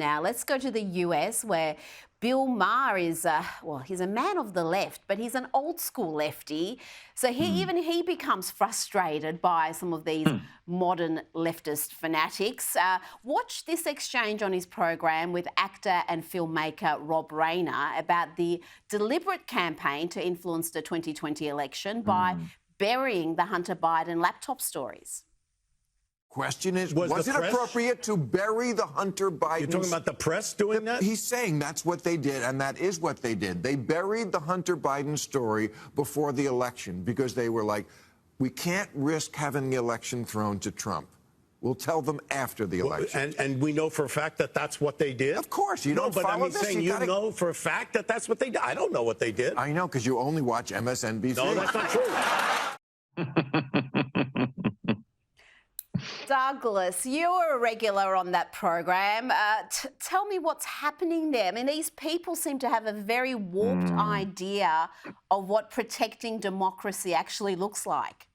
Now, let's go to the US where Bill Maher is, well, he's a man of the left, but he's an old school lefty. So even he becomes frustrated by some of these modern leftist fanatics. Watch this exchange on his program with actor and filmmaker Rob Reiner about the deliberate campaign to influence the 2020 election by burying the Hunter Biden laptop stories. Question is, was it appropriate to bury the Hunter Biden? You're talking about the press doing that? He's saying that's what they did, and that is what they did. They buried the Hunter Biden story before the election because they were like, we can't risk having the election thrown to Trump. We'll tell them after the election. And we know for a fact that that's what they did? Of course. You don't follow this. Saying you know for a fact that that's what they did? I don't know what they did. I know, because you only watch MSNBC. No, that's not true. Douglas, you're a regular on that program. Tell me what's happening there. I mean, these people seem to have a very warped idea of what protecting democracy actually looks like.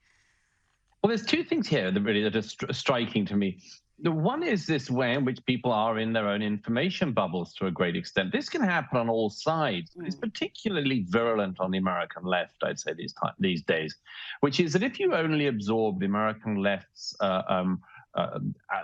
Well, there's two things here that are striking to me. The one is this way in which people are in their own information bubbles to a great extent. This can happen on all sides, but it's particularly virulent on the American left, I'd say, these days, which is that if you only absorb the American left's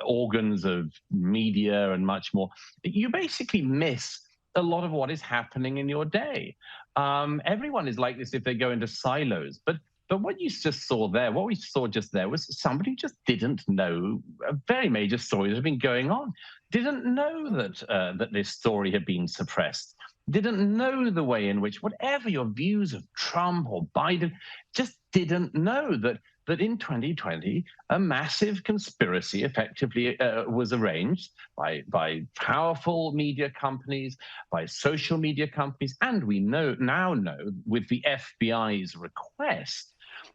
organs of media and much more, you basically miss a lot of what is happening in your day. Everyone is like this if they go into silos, but what you just saw there, what we saw just there was somebody who just didn't know a very major story that had been going on, didn't know that this story had been suppressed, didn't know the way in which, whatever your views of Trump or Biden, just didn't know that in 2020, a massive conspiracy effectively was arranged by powerful media companies, by social media companies, and we now know with the FBI's request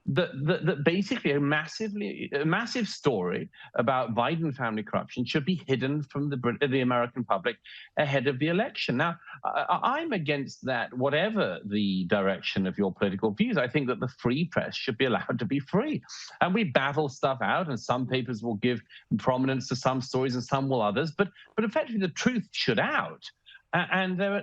that basically a massive story about Biden family corruption should be hidden from the American public ahead of the election. Now, I'm against that, whatever the direction of your political views. I think that the free press should be allowed to be free. And we battle stuff out, and some papers will give prominence to some stories and some will others. But effectively, the truth should out. And there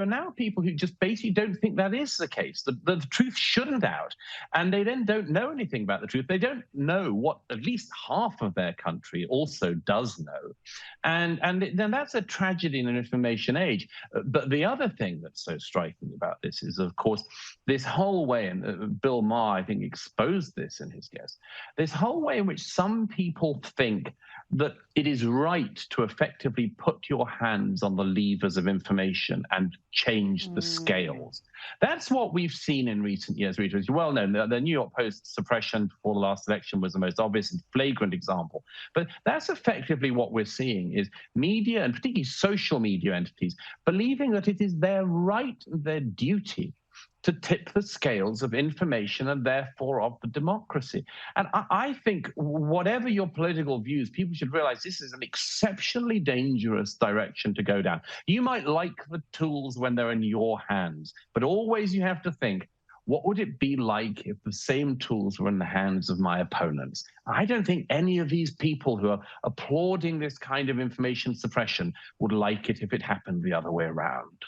are now people who just basically don't think that is the case, that the truth shouldn't out. And they then don't know anything about the truth. They don't know what at least half of their country also does know. And then that's a tragedy in an information age. But the other thing that's so striking about this is, of course, this whole way, and Bill Maher, I think, exposed this in his guest, this whole way in which some people think that it is right to effectively put your hands on the levers of information and change the scales. That's what we've seen in recent years. Rita, as you well know, the New York Post suppression before the last election was the most obvious and flagrant example. But that's effectively what we're seeing is media, and particularly social media entities, believing that it is their right, their duty to tip the scales of information and therefore of the democracy. And I think whatever your political views, people should realize this is an exceptionally dangerous direction to go down. You might like the tools when they're in your hands, but always you have to think, what would it be like if the same tools were in the hands of my opponents? I don't think any of these people who are applauding this kind of information suppression would like it if it happened the other way around.